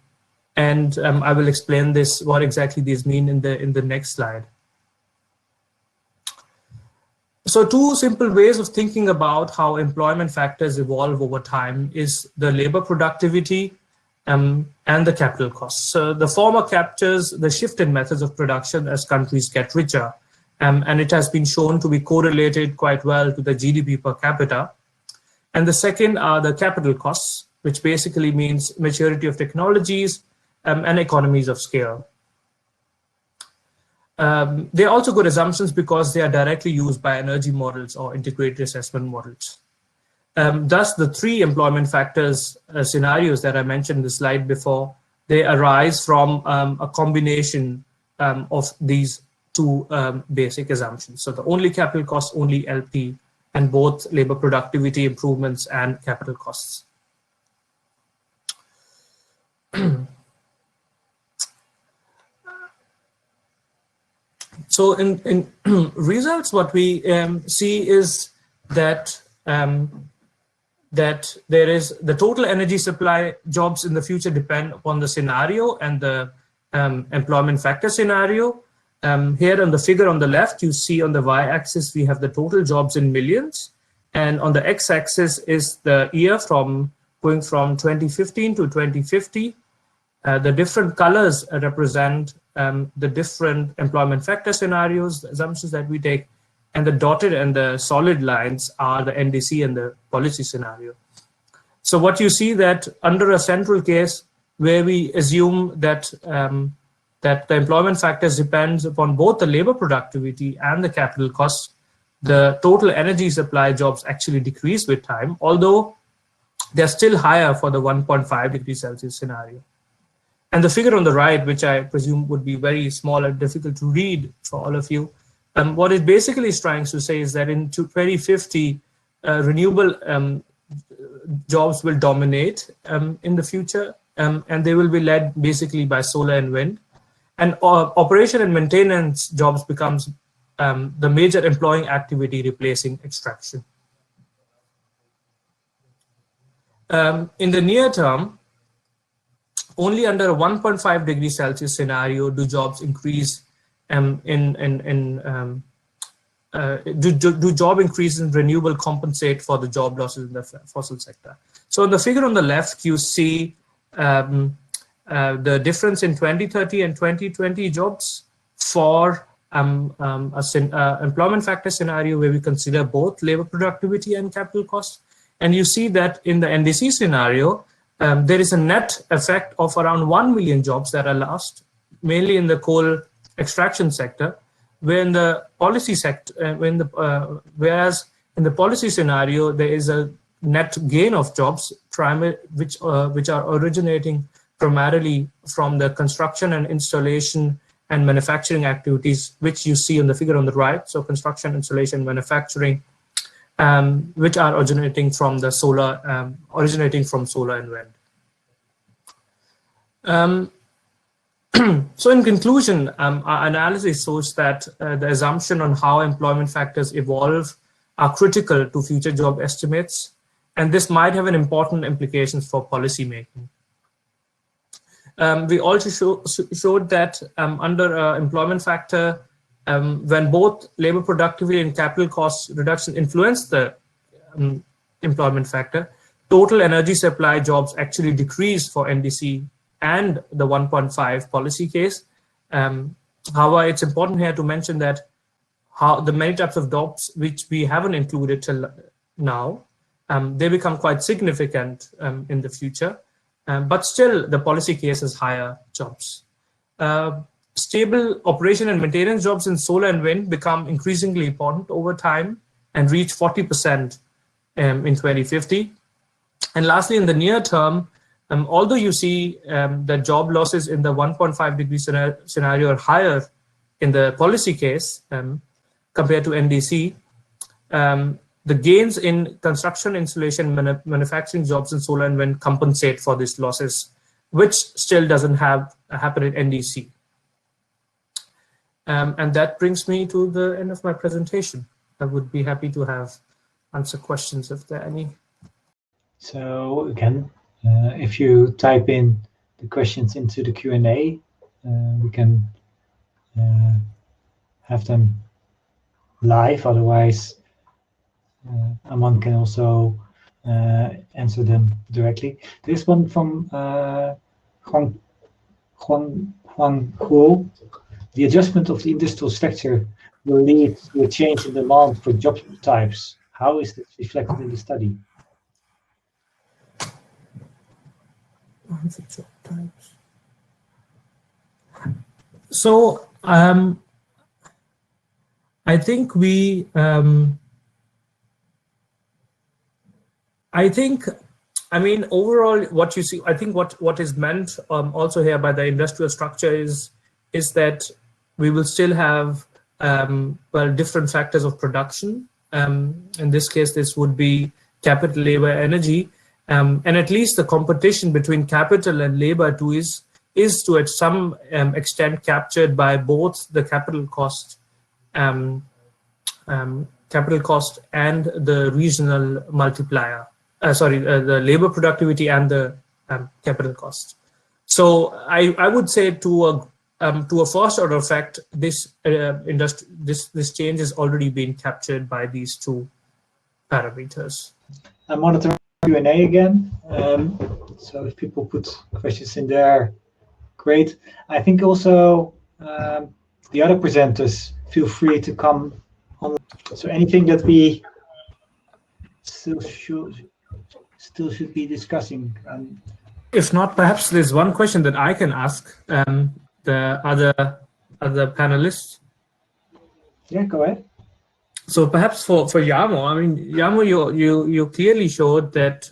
will explain this, what exactly these mean in the next slide. So two simple ways of thinking about how employment factors evolve over time is the labor productivity and the capital costs. So the former captures the shift in methods of production as countries get richer, and it has been shown to be correlated quite well to the GDP per capita. And the second are the capital costs, which basically means maturity of technologies and economies of scale. They're also good assumptions because they are directly used by energy models or integrated assessment models. Thus, the three employment factors scenarios that I mentioned in the slide before, they arise from a combination of these two basic assumptions. So the only capital cost, only LP, and both labor productivity improvements and capital costs. So in results, what we see is that that there is the total energy supply jobs in the future depend upon the scenario and the employment factor scenario. Here on the figure on the left, you see on the y-axis we have the total jobs in millions, and on the x-axis is the year going from 2015 to 2050. The different colors represent the different employment factor scenarios, the assumptions that we take, and the dotted and the solid lines are the NDC and the policy scenario. So what you see that under a central case where we assume that that the employment factors depends upon both the labor productivity and the capital costs, the total energy supply jobs actually decrease with time, although they're still higher for the 1.5 degrees Celsius scenario. And the figure on the right, which I presume would be very small and difficult to read for all of you, what it basically is trying to say is that in 2050, renewable jobs will dominate in the future, and they will be led basically by solar and wind. And operation and maintenance jobs becomes the major employing activity replacing extraction. In the near term, only under a 1.5 degrees Celsius scenario do jobs increase do job increases in renewable compensate for the job losses in the fossil sector. So in the figure on the left, you see the difference in 2030 and 2020 jobs for employment factor scenario where we consider both labor productivity and capital costs. And you see that in the NDC scenario, there is a net effect of around 1 million jobs that are lost, mainly in the coal extraction sector, where in the policy sector, whereas in the policy scenario, there is a net gain of jobs, which are originating primarily from the construction and installation and manufacturing activities, which you see on the figure on the right. So construction, installation, manufacturing, which are originating from the solar, and wind. So in conclusion, our analysis shows that the assumption on how employment factors evolve are critical to future job estimates, and this might have an important implications for policy making. We also showed that under employment factor, when both labor productivity and capital cost reduction influence the employment factor, total energy supply jobs actually decrease for NDC and the 1.5 policy case. However, it's important here to mention that how the many types of jobs which we haven't included till now, they become quite significant in the future, but still the policy case is higher jobs. Stable operation and maintenance jobs in solar and wind become increasingly important over time and reach 40% in 2050. And lastly, in the near term, although you see the job losses in the 1.5 degree scenario are higher in the policy case compared to NDC, the gains in construction, installation, manufacturing jobs in solar and wind compensate for these losses, which still doesn't happen in NDC. And that brings me to the end of my presentation. I would be happy to answer questions if there are any. So again, if you type in the questions into the Q&A, we can have them live. Otherwise, Aman can also answer them directly. There's one from Juanjo. The adjustment of the industrial structure will lead to a change in demand for job types. How is this reflected in the study? So I think we I mean overall what you see, I think what is meant also here by the industrial structure is that we will still have well, different factors of production. In this case, this would be capital, labor, energy. And at least the competition between capital and labor too is to at some extent captured by both the capital cost capital cost and the regional multiplier. The labor productivity and the capital cost. So I would say to a first order effect, this change is already being captured by these two parameters. I'm monitoring Q&A again. So if people put questions in there, great. I think also the other presenters feel free to come on. So anything that we still should be discussing. If not, perhaps there's one question that I can ask the other panelists. Yeah, go ahead. So perhaps for Jarmo, I mean, Jarmo, you clearly showed that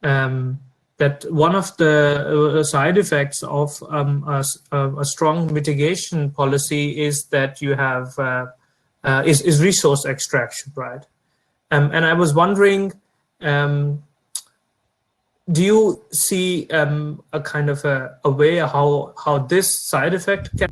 that one of the side effects of a strong mitigation policy is that you have is resource extraction, right? And I was wondering, do you see a kind of a way how this side effect can?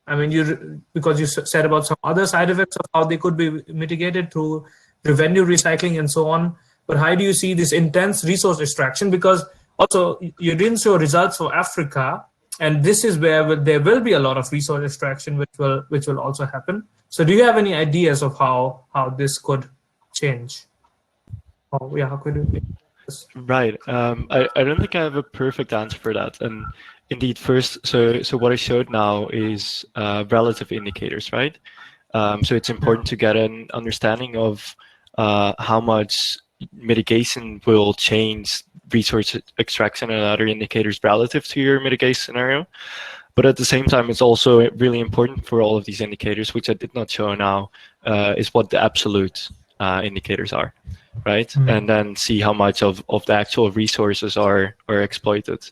I mean, because you said about some other side effects of how they could be mitigated through revenue recycling and so on. But how do you see this intense resource extraction? Because also you didn't show results for Africa, and this is where there will be a lot of resource extraction, which will also happen. So do you have any ideas of how this could change? Oh yeah, how could it be? Right. I don't think I have a perfect answer for that. And indeed, first, so what I showed now is relative indicators, right? So it's important to get an understanding of how much mitigation will change resource extraction and other indicators relative to your mitigation scenario. But at the same time, it's also really important for all of these indicators, which I did not show now, is what the absolute indicators are, right? Mm-hmm. And then see how much of the actual resources are exploited.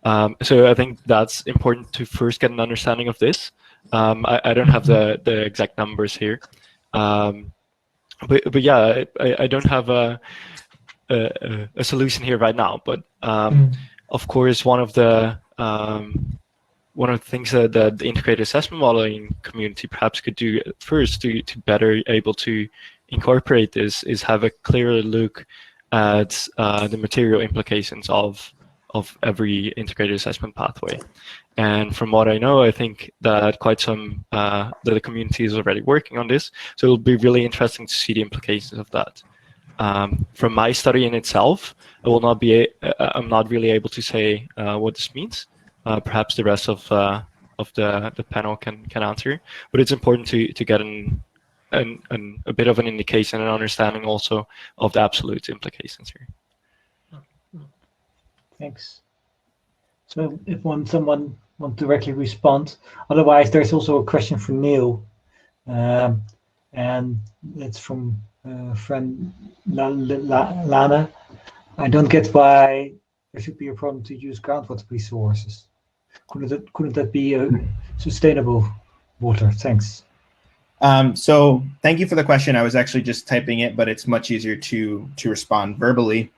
So I think that's important to first get an understanding of this. I don't have the exact numbers here. But yeah, I don't have a solution here right now. But of course, one of the things that the integrated assessment modeling community perhaps could do first to better able to incorporate this is have a clearer look at the material implications of every integrated assessment pathway. And from what I know, I think that quite some that the community is already working on this. So it'll be really interesting to see the implications of that. From my study in itself, I'm not really able to say what this means. Perhaps the rest of the panel can answer. But it's important to get a bit of an indication and understanding also of the absolute implications here. Thanks. So if someone wants to directly respond, otherwise there's also a question for Neal, and it's from friend Lana. I don't get why there should be a problem to use groundwater resources. Couldn't that be a sustainable water? Thanks. So thank you for the question. I was actually just typing it, but it's much easier to respond verbally.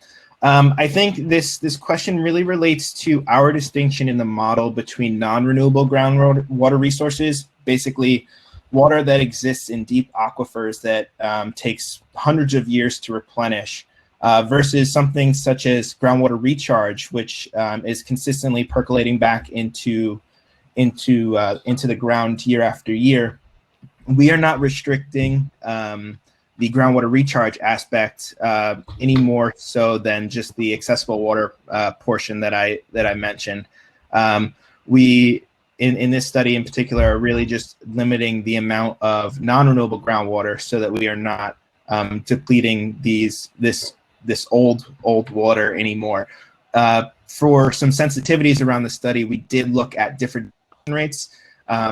I think this question really relates to our distinction in the model between non-renewable groundwater resources, basically water that exists in deep aquifers that takes hundreds of years to replenish, versus something such as groundwater recharge, which is consistently percolating back into the ground year after year. We are not restricting the groundwater recharge aspect any more so than just the accessible water portion that I mentioned. We in this study in particular are really just limiting the amount of non-renewable groundwater so that we are not depleting this old water anymore. For some sensitivities around the study, we did look at different rates.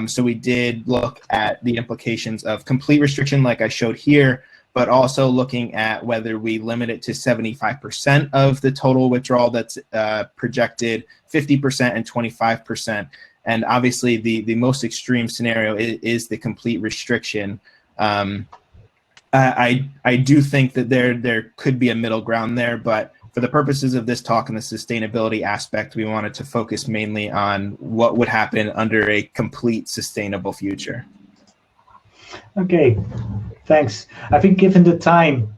So we did look at the implications of complete restriction like I showed here, but also looking at whether we limit it to 75% of the total withdrawal that's projected, 50% and 25%. And obviously the most extreme scenario is the complete restriction. I do think that there could be a middle ground there, but for the purposes of this talk and the sustainability aspect, we wanted to focus mainly on what would happen under a complete sustainable future. Okay, thanks. I think given the time,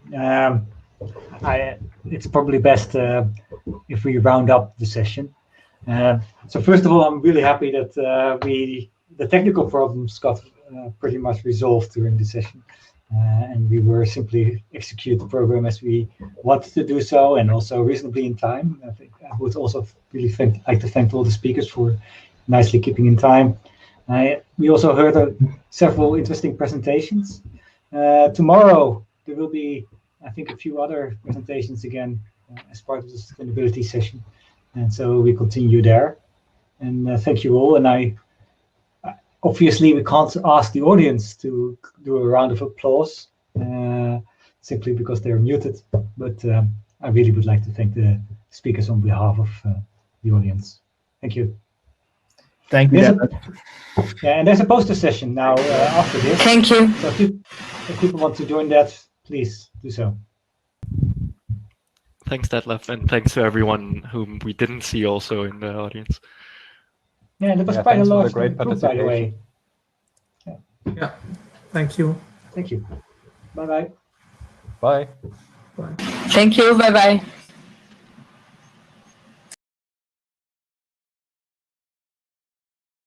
it's probably best if we round up the session. So first of all, I'm really happy that the technical problems got pretty much resolved during the session. And we were simply execute the program as we wanted to do so, and also reasonably in time. I think I would also really like to thank all the speakers for nicely keeping in time. We also heard several interesting presentations. Tomorrow there will be, I think, a few other presentations again as part of the sustainability session, and so we continue there. And thank you all. And obviously, we can't ask the audience to do a round of applause simply because they're muted. But I really would like to thank the speakers on behalf of the audience. Thank you. Thank you, Yeah, and there's a poster session now after this. Thank you. So if people want to join that, please do so. Thanks, Detlef, and thanks to everyone whom we didn't see also in the audience. Yeah, there was quite a large great group, by the way. Yeah, thank you. Thank you. Bye-bye. Bye. Thank you. Bye-bye.